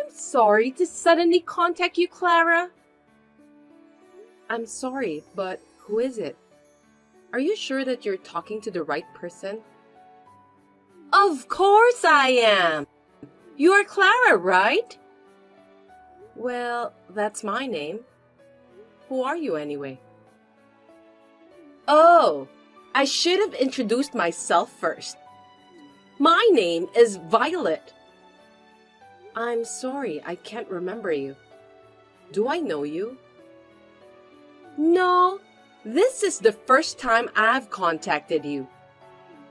I'm sorry to suddenly contact you, Clara. I'm sorry, but who is it? Are you sure that you're talking to the right person? Of course I am! You are Clara, right? Well, that's my name. Who are you anyway? Oh, I should have introduced myself first. My name is Violet. I'm sorry, I can't remember you. Do I know you? No, this is the first time I've contacted you.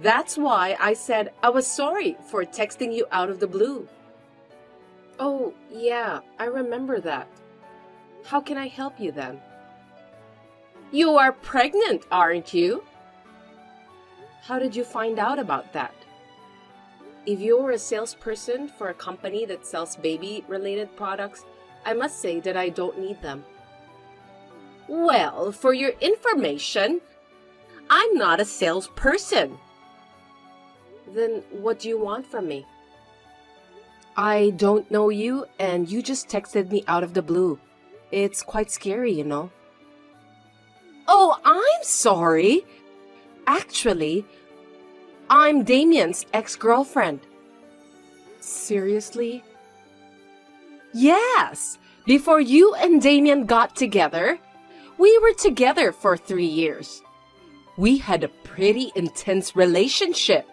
That's why I said I was sorry for texting you out of the blue. Oh, yeah, I remember that. How can I help you then? You are pregnant, aren't you? How did you find out about that? If you're a salesperson for a company that sells baby-related products, I must say that I don't need them. Well, for your information, I'm not a salesperson. Then what do you want from me? I don't know you, and you just texted me out of the blue. It's quite scary, you know. Oh, I'm sorry. Actually, I'm Damien's ex-girlfriend. Seriously? Yes! Before you and Damien got together, we were together for 3 years. We had a pretty intense relationship.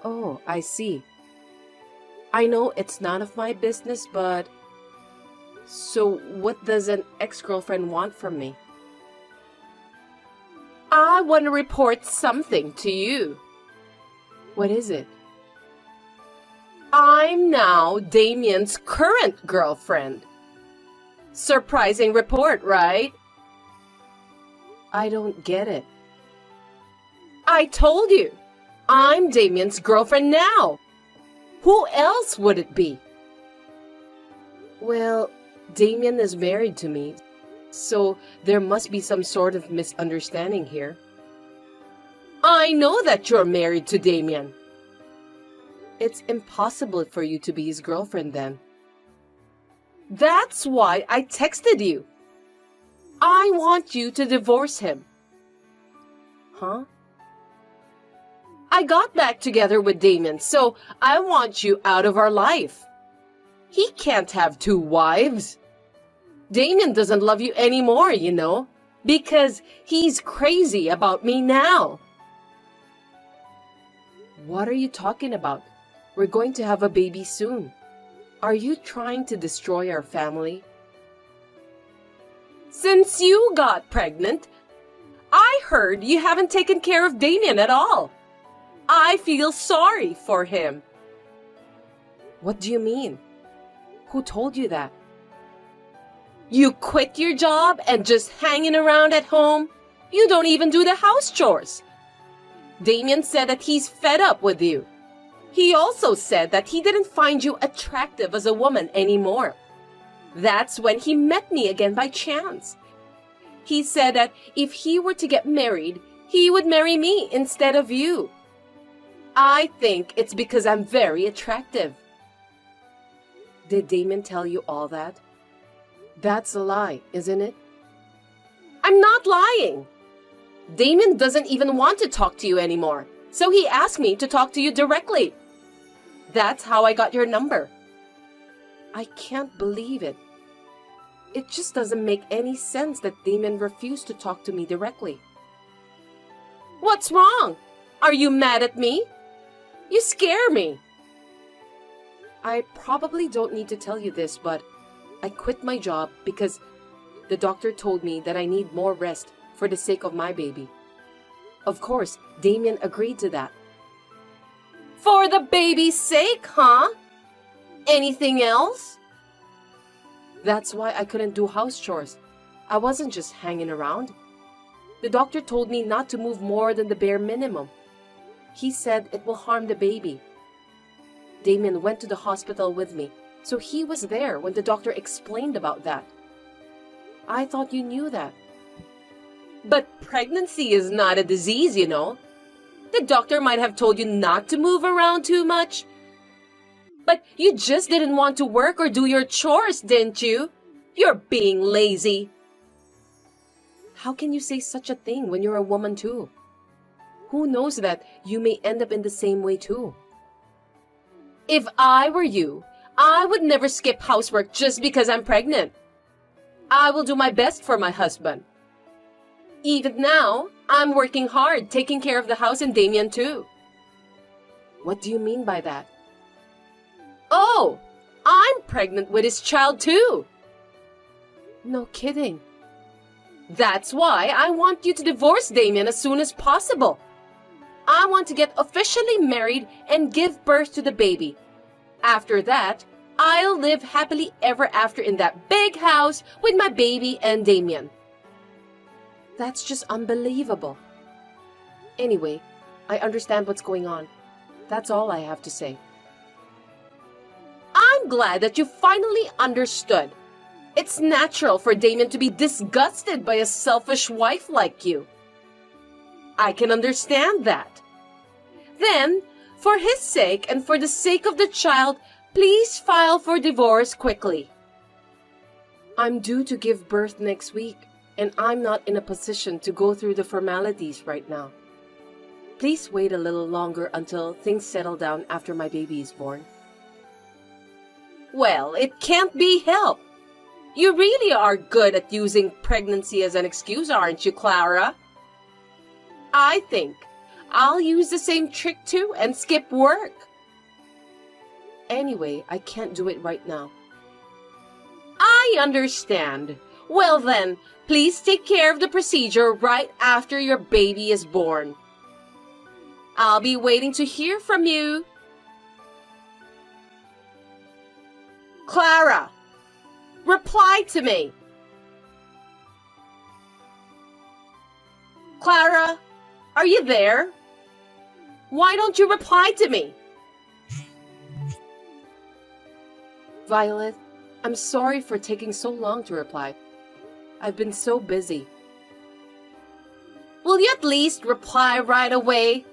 Oh, I see. I know it's none of my business, but... So what does an ex-girlfriend want from me? I want to report something to you. What is it? I'm now Damien's current girlfriend. Surprising report, right? I don't get it. I told you, I'm Damien's girlfriend now. Who else would it be? Well, Damien is married to me, so there must be some sort of misunderstanding here. I know that you're married to Damien. It's impossible for you to be his girlfriend then. That's why I texted you. I want you to divorce him. Huh? I got back together with Damien, so I want you out of our life. He can't have 2 wives. Damien doesn't love you anymore, you know, because he's crazy about me now. What are you talking about? We're going to have a baby soon. Are you trying to destroy our family? Since you got pregnant, I heard you haven't taken care of Damien at all. I feel sorry for him. What do you mean? Who told you that? You quit your job and just hanging around at home? You don't even do the house chores. Damien said that he's fed up with you. He also said that he didn't find you attractive as a woman anymore. That's when he met me again by chance. He said that if he were to get married, he would marry me instead of you. I think it's because I'm very attractive. Did Damien tell you all that? That's a lie, isn't it? I'm not lying. Damien doesn't even want to talk to you anymore, so he asked me to talk to you directly. That's how I got your number. I can't believe it. It just doesn't make any sense that Damien refused to talk to me directly. What's wrong? Are you mad at me? You scare me. I probably don't need to tell you this, but I quit my job because the doctor told me that I need more rest for the sake of my baby. Of course, Damien agreed to that. For the baby's sake, huh? Anything else? That's why I couldn't do house chores. I wasn't just hanging around. The doctor told me not to move more than the bare minimum. He said it will harm the baby. Damien went to the hospital with me, so he was there when the doctor explained about that. I thought you knew that. But pregnancy is not a disease, you know. The doctor might have told you not to move around too much. But you just didn't want to work or do your chores, didn't you? You're being lazy. How can you say such a thing when you're a woman too? Who knows that you may end up in the same way too? If I were you, I would never skip housework just because I'm pregnant. I will do my best for my husband. Even now, I'm working hard, taking care of the house and Damien too. What do you mean by that? Oh, I'm pregnant with his child too. No kidding. That's why I want you to divorce Damien as soon as possible. I want to get officially married and give birth to the baby. After that, I'll live happily ever after in that big house with my baby and Damien. That's just unbelievable. Anyway, I understand what's going on. That's all I have to say. I'm glad that you finally understood. It's natural for Damien to be disgusted by a selfish wife like you. I can understand that. Then, for his sake and for the sake of the child, please file for divorce quickly. I'm due to give birth next week, and I'm not in a position to go through the formalities right now. Please wait a little longer until things settle down after my baby is born. Well, it can't be helped. You really are good at using pregnancy as an excuse, aren't you, Clara? I think I'll use the same trick too and skip work. Anyway, I can't do it right now. I understand. Well then, please take care of the procedure right after your baby is born. I'll be waiting to hear from you. Clara, reply to me. Clara, are you there? Why don't you reply to me? Violet, I'm sorry for taking so long to reply. I've been so busy. Will you at least reply right away?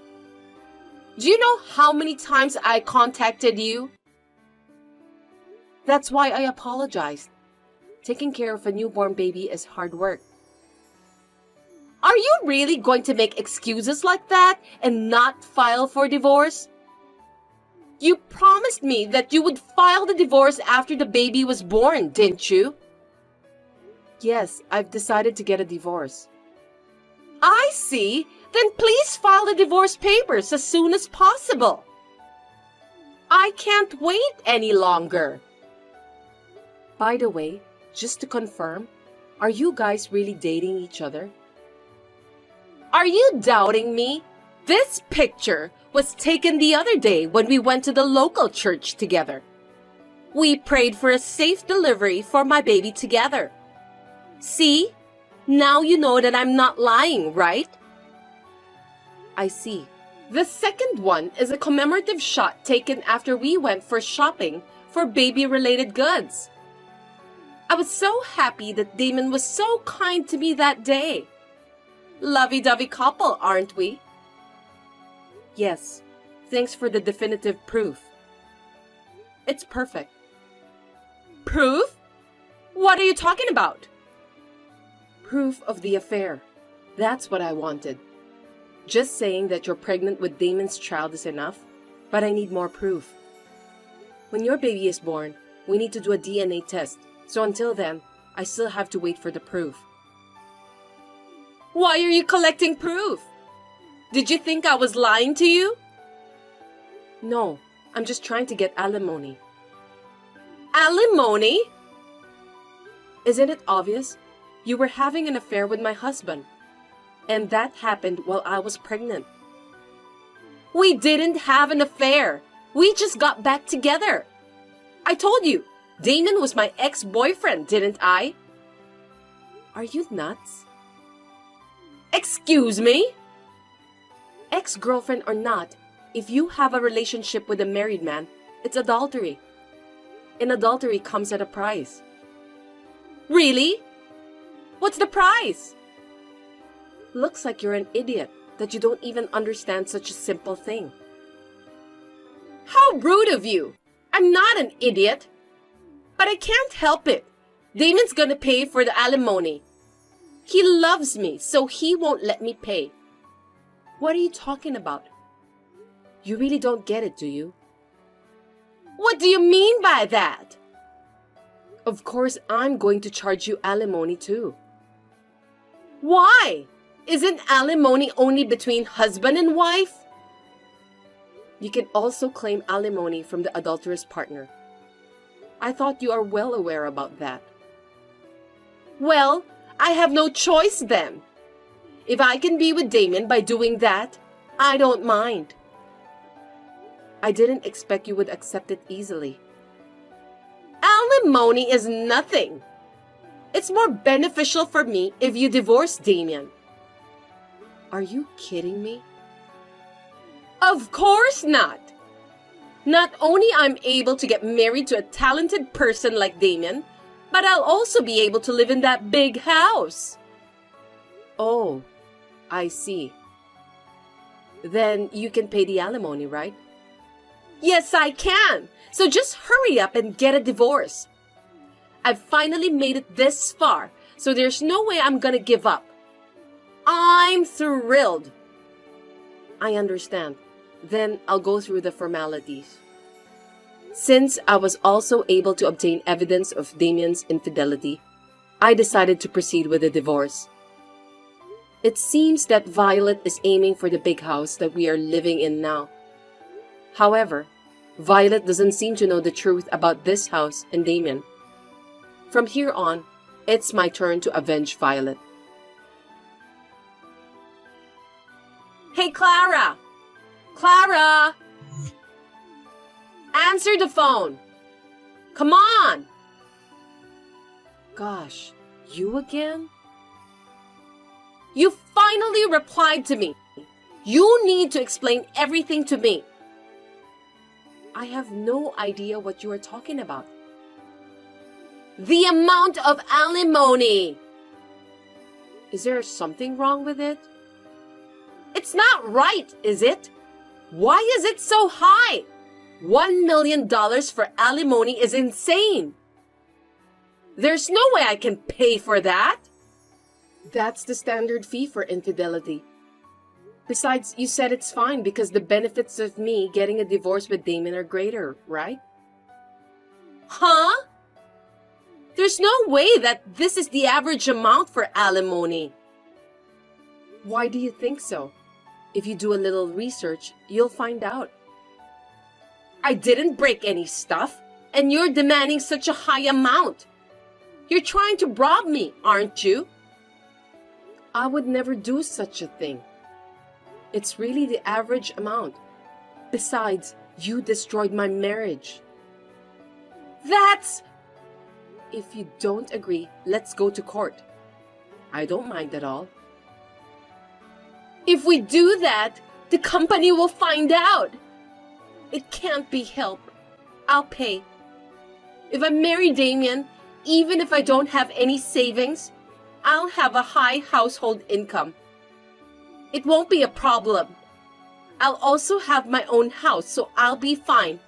Do you know how many times I contacted you? That's why I apologized. Taking care of a newborn baby is hard work. Are you really going to make excuses like that and not file for divorce? You promised me that you would file the divorce after the baby was born, didn't you? Yes, I've decided to get a divorce. I see. Then please file the divorce papers as soon as possible. I can't wait any longer. By the way, just to confirm, are you guys really dating each other? Are you doubting me? This picture was taken the other day when we went to the local church together. We prayed for a safe delivery for my baby together. See? Now you know that I'm not lying, right? I see. The second one is a commemorative shot taken after we went for shopping for baby-related goods. I was so happy that Damon was so kind to me that day. Lovey-dovey couple, aren't we? Yes. Thanks for the definitive proof. It's perfect. Proof? What are you talking about? Proof of the affair. That's what I wanted. Just saying that you're pregnant with Damon's child is enough, but I need more proof. When your baby is born, we need to do a DNA test, so until then, I still have to wait for the proof. Why are you collecting proof? Did you think I was lying to you? No, I'm just trying to get alimony. Alimony? Isn't it obvious? You were having an affair with my husband. And that happened while I was pregnant. We didn't have an affair. We just got back together. I told you, Damon was my ex-boyfriend, didn't I? Are you nuts? Excuse me? Ex-girlfriend or not, if you have a relationship with a married man, it's adultery. And adultery comes at a price. Really? What's the price? Looks like you're an idiot that you don't even understand such a simple thing. How rude of you! I'm not an idiot. But I can't help it. Damien's gonna pay for the alimony. He loves me, so he won't let me pay. What are you talking about? You really don't get it, do you? What do you mean by that? Of course, I'm going to charge you alimony too. Why? Isn't alimony only between husband and wife? You can also claim alimony from the adulterous partner. I thought you are well aware about that. Well, I have no choice then. If I can be with Damien by doing that, I don't mind. I didn't expect you would accept it easily. Alimony is nothing. It's more beneficial for me if you divorce Damien. Are you kidding me? Of course not. Not only I'm able to get married to a talented person like Damien, but I'll also be able to live in that big house. Oh, I see. Then you can pay the alimony, right? Yes, I can. So just hurry up and get a divorce. I've finally made it this far, so there's no way I'm gonna give up. I'm thrilled. I understand. Then I'll go through the formalities. Since I was also able to obtain evidence of Damien's infidelity, I decided to proceed with the divorce. It seems that Violet is aiming for the big house that we are living in now. However, Violet doesn't seem to know the truth about this house and Damien. From here on, it's my turn to avenge Violet. Hey, Clara! Clara! Answer the phone! Come on! Gosh, you again? You finally replied to me. You need to explain everything to me. I have no idea what you are talking about. The amount of alimony! Is there something wrong with it? It's not right, is it? Why is it so high? $1 million for alimony is insane. There's no way I can pay for that. That's the standard fee for infidelity. Besides, you said it's fine because the benefits of me getting a divorce with Damien are greater, right? Huh? There's no way that this is the average amount for alimony. Why do you think so? If you do a little research, you'll find out. I didn't break any stuff, and you're demanding such a high amount. You're trying to rob me, aren't you? I would never do such a thing. It's really the average amount. Besides, you destroyed my marriage. That's... If you don't agree, let's go to court. I don't mind at all. If we do that, the company will find out. It can't be helped. I'll pay. If I marry Damien, even if I don't have any savings, I'll have a high household income. It won't be a problem. I'll also have my own house, so I'll be fine.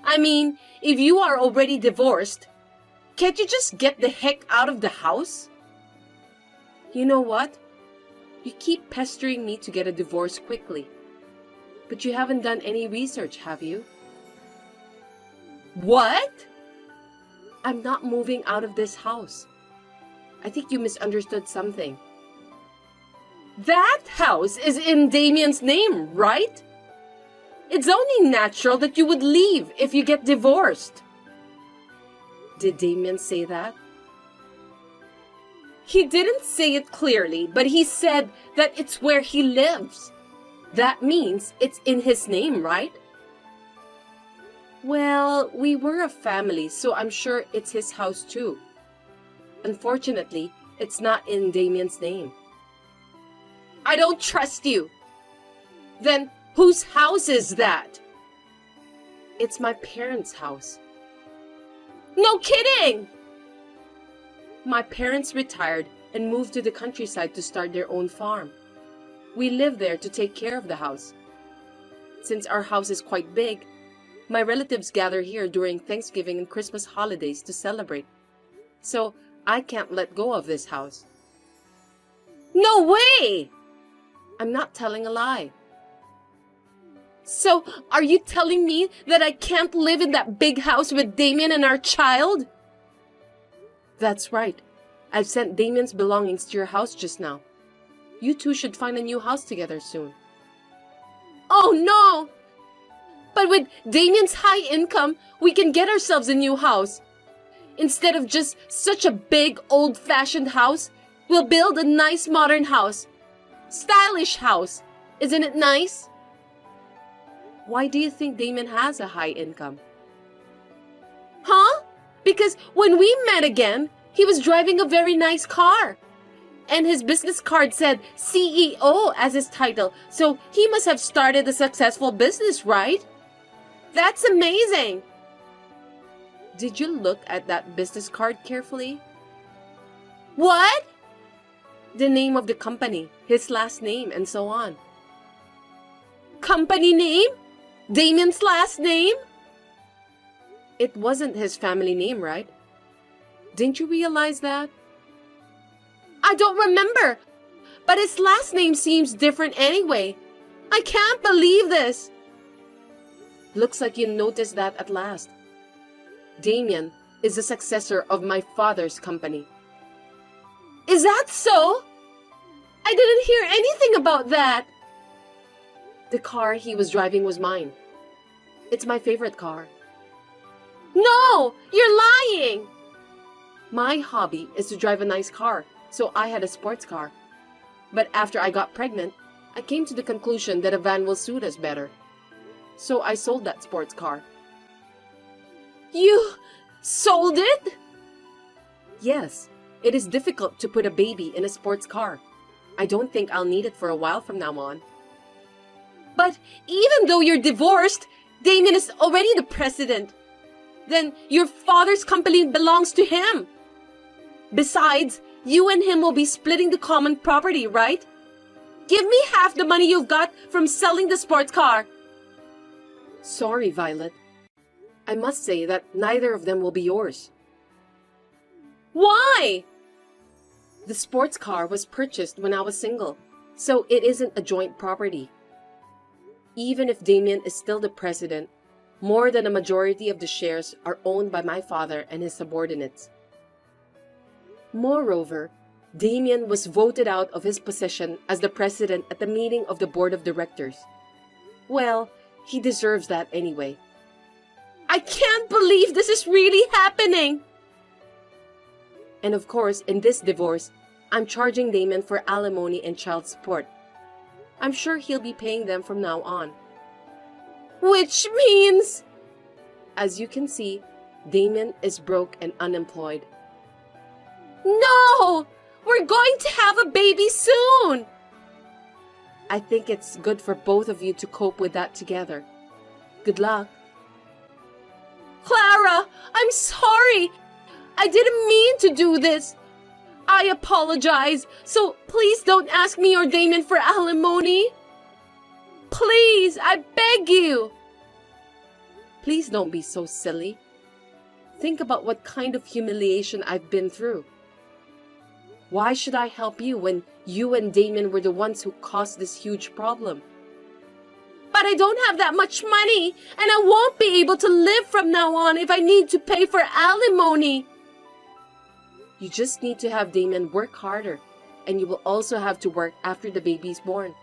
I mean, if you are already divorced, can't you just get the heck out of the house? You know what? You keep pestering me to get a divorce quickly. But you haven't done any research, have you? What? I'm not moving out of this house. I think you misunderstood something. That house is in Damien's name, right? It's only natural that you would leave if you get divorced. Did Damien say that? He didn't say it clearly, but he said that it's where he lives. That means it's in his name, right? Well, we were a family, so I'm sure it's his house too. Unfortunately, it's not in Damien's name. I don't trust you. Then whose house is that? It's my parents' house. No kidding! My parents retired and moved to the countryside to start their own farm. We live there to take care of the house. Since our house is quite big, My relatives gather here during Thanksgiving and Christmas holidays to celebrate. So I can't let go of this house. No way! I'm not telling a lie. So, are you telling me that I can't live in that big house with Damien and our child? That's right. I've sent Damien's belongings to your house just now. You two should find a new house together soon. Oh no! But with Damien's high income, we can get ourselves a new house. Instead of just such a big, old-fashioned house, we'll build a nice modern house. Stylish house. Isn't it nice? Why do you think Damien has a high income? Huh? Because when we met again, he was driving a very nice car. And his business card said CEO as his title, so he must have started a successful business, right? That's amazing! Did you look at that business card carefully? What? The name of the company, his last name, and so on. Company name? Damien's last name? It wasn't his family name, right? Didn't you realize that? I don't remember, but his last name seems different anyway. I can't believe this. Looks like you noticed that at last. Damien is the successor of my father's company. Is that so? I didn't hear anything about that. The car he was driving was mine. It's my favorite car. No, you're lying. My hobby is to drive a nice car, so I had a sports car. But after I got pregnant, I came to the conclusion that a van will suit us better. So I sold that sports car. You sold it? Yes, it is difficult to put a baby in a sports car. I don't think I'll need it for a while from now on. But even though you're divorced, Damien is already the president. Then your father's company belongs to him. Besides, you and him will be splitting the common property, right? Give me half the money you've got from selling the sports car. Sorry, Violet. I must say that neither of them will be yours. Why? The sports car was purchased when I was single, so it isn't a joint property. Even if Damien is still the president, more than a majority of the shares are owned by my father and his subordinates. Moreover, Damien was voted out of his position as the president at the meeting of the board of directors. Well, he deserves that anyway. I can't believe this is really happening! And of course, in this divorce, I'm charging Damien for alimony and child support. I'm sure he'll be paying them from now on. Which means... As you can see, Damien is broke and unemployed. No! We're going to have a baby soon! I think it's good for both of you to cope with that together. Good luck. Clara, I'm sorry! I didn't mean to do this. I apologize, so please don't ask me or Damien for alimony. Please, I beg you. Please don't be so silly. Think about what kind of humiliation I've been through. Why should I help you when you and Damien were the ones who caused this huge problem? But I don't have that much money, and I won't be able to live from now on if I need to pay for alimony. You just need to have Damien work harder, and you will also have to work after the baby's born.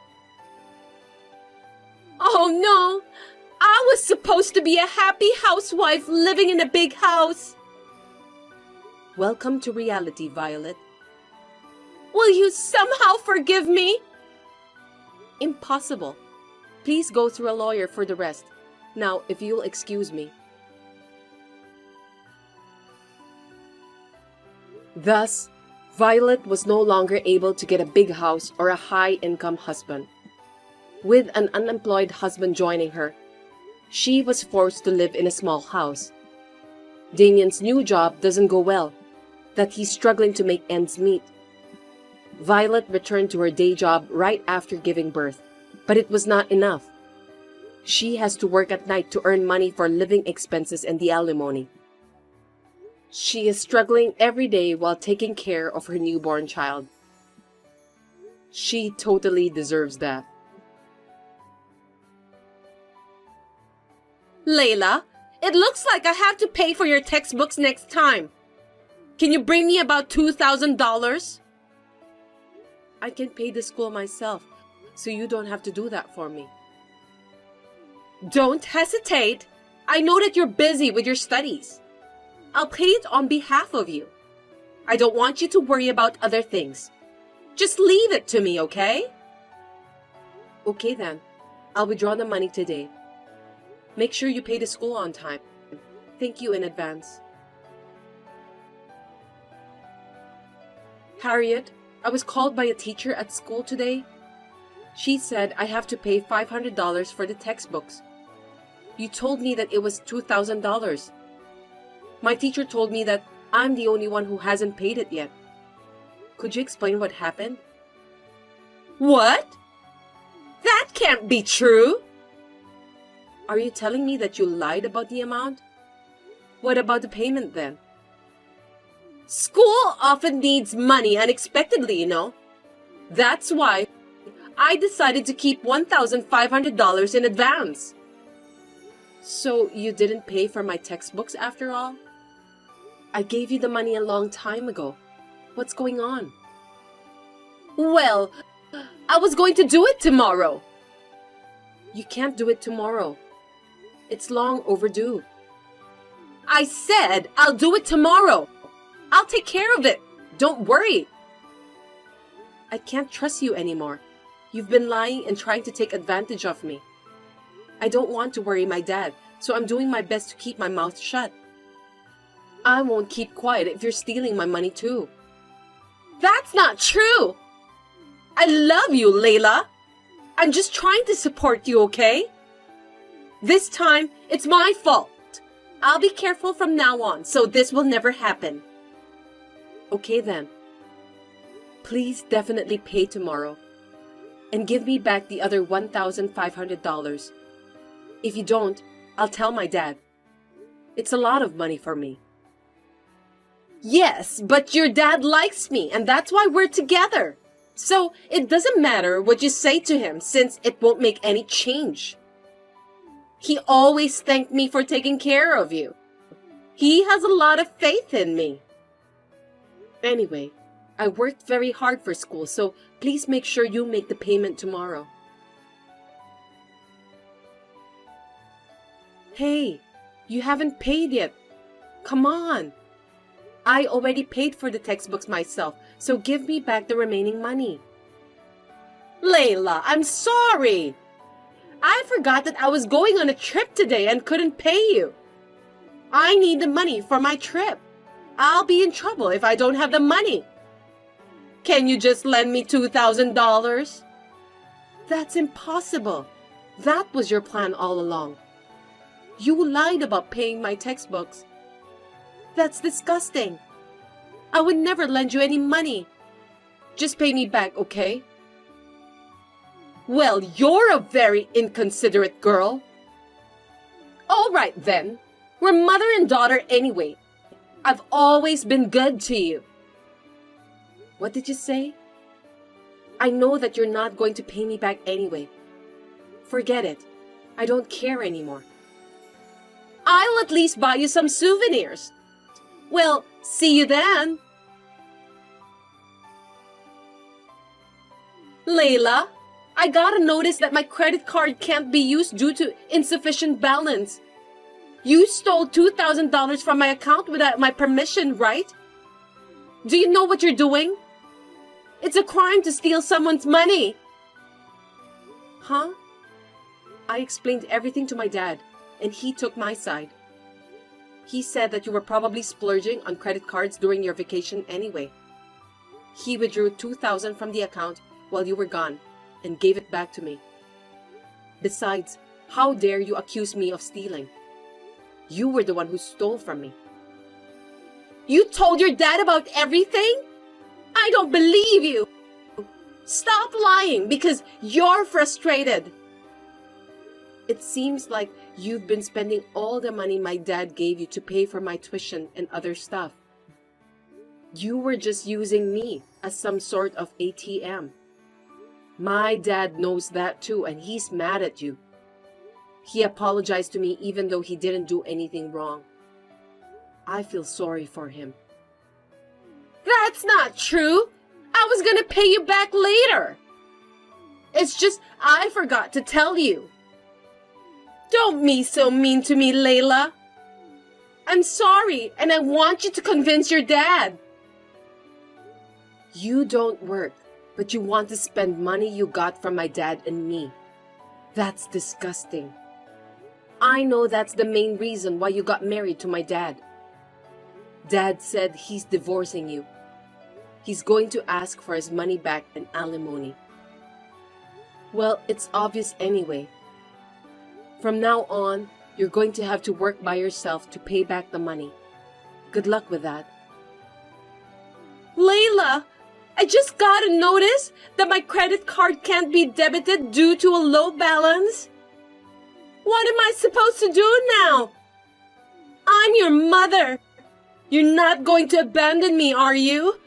Oh no! I was supposed to be a happy housewife living in a big house. Welcome to reality, Violet. Will you somehow forgive me? Impossible. Please go through a lawyer for the rest. Now, if you'll excuse me. Thus, Violet was no longer able to get a big house or a high-income husband. With an unemployed husband joining her, she was forced to live in a small house. Damien's new job doesn't go well, that he's struggling to make ends meet. Violet returned to her day job right after giving birth, but it was not enough. She has to work at night to earn money for living expenses and the alimony. She is struggling every day while taking care of her newborn child. She totally deserves that. Layla, it looks like I have to pay for your textbooks next time. Can you bring me about $2,000? I can pay the school myself, so you don't have to do that for me. Don't hesitate. I know that you're busy with your studies. I'll pay it on behalf of you. I don't want you to worry about other things. Just leave it to me, okay? Okay then. I'll withdraw the money today. Make sure you pay the school on time. Thank you in advance. Harriet, I was called by a teacher at school today. She said I have to pay $500 for the textbooks. You told me that it was $2,000. My teacher told me that I'm the only one who hasn't paid it yet. Could you explain what happened? What? That can't be true! Are you telling me that you lied about the amount? What about the payment then? School often needs money unexpectedly, you know. That's why I decided to keep $1,500 in advance. So you didn't pay for my textbooks after all? I gave you the money a long time ago. What's going on? Well, I was going to do it tomorrow. You can't do it tomorrow. It's long overdue. I said I'll do it tomorrow. I'll take care of it. Don't worry. I can't trust you anymore. You've been lying and trying to take advantage of me. I don't want to worry my dad, so I'm doing my best to keep my mouth shut. I won't keep quiet if you're stealing my money too. That's not true! I love you, Layla. I'm just trying to support you, okay? This time, it's my fault. I'll be careful from now on, so this will never happen. Okay then. Please definitely pay tomorrow. And give me back the other $1,500. If you don't, I'll tell my dad. It's a lot of money for me. Yes, but your dad likes me, and that's why we're together. So it doesn't matter what you say to him, since it won't make any change. He always thanked me for taking care of you. He has a lot of faith in me. Anyway, I worked very hard for school, so please make sure you make the payment tomorrow. Hey, you haven't paid yet. Come on. I already paid for the textbooks myself, so give me back the remaining money. Layla, I'm sorry. I forgot that I was going on a trip today and couldn't pay you. I need the money for my trip. I'll be in trouble if I don't have the money. Can you just lend me $2,000? That's impossible. That was your plan all along. You lied about paying my textbooks. That's disgusting. I would never lend you any money. Just pay me back, okay? Well, you're a very inconsiderate girl. All right then. We're mother and daughter anyway. I've always been good to you. What did you say? I know that you're not going to pay me back anyway. Forget it. I don't care anymore. I'll at least buy you some souvenirs. Well, see you then. Layla, I got a notice that my credit card can't be used due to insufficient balance. You stole $2,000 from my account without my permission, right? Do you know what you're doing? It's a crime to steal someone's money. Huh? I explained everything to my dad, and he took my side. He said that you were probably splurging on credit cards during your vacation anyway. He withdrew $2,000 from the account while you were gone and gave it back to me. Besides, how dare you accuse me of stealing? You were the one who stole from me. You told your dad about everything? I don't believe you. Stop lying because you're frustrated. It seems like you've been spending all the money my dad gave you to pay for my tuition and other stuff. You were just using me as some sort of ATM. My dad knows that too, and he's mad at you. He apologized to me even though he didn't do anything wrong. I feel sorry for him. That's not true. I was gonna pay you back later. It's just I forgot to tell you. Don't be so mean to me, Layla. I'm sorry, and I want you to convince your dad. You don't work, but you want to spend money you got from my dad and me. That's disgusting. I know that's the main reason why you got married to my dad. Dad said he's divorcing you. He's going to ask for his money back and alimony. Well, it's obvious anyway. From now on, you're going to have to work by yourself to pay back the money. Good luck with that. Layla, I just got a notice that my credit card can't be debited due to a low balance. What am I supposed to do now? I'm your mother. You're not going to abandon me, are you?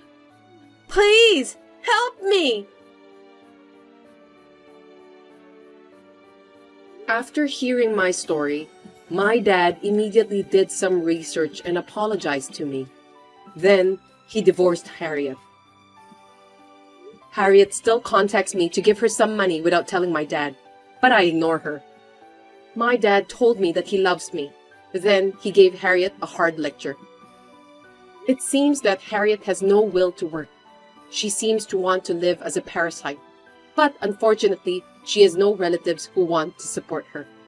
Please, help me. After hearing my story, my dad immediately did some research and apologized to me. Then, he divorced Harriet. Harriet still contacts me to give her some money without telling my dad, but I ignore her. My dad told me that he loves me. Then, he gave Harriet a hard lecture. It seems that Harriet has no will to work. She seems to want to live as a parasite. But unfortunately, she has no relatives who want to support her.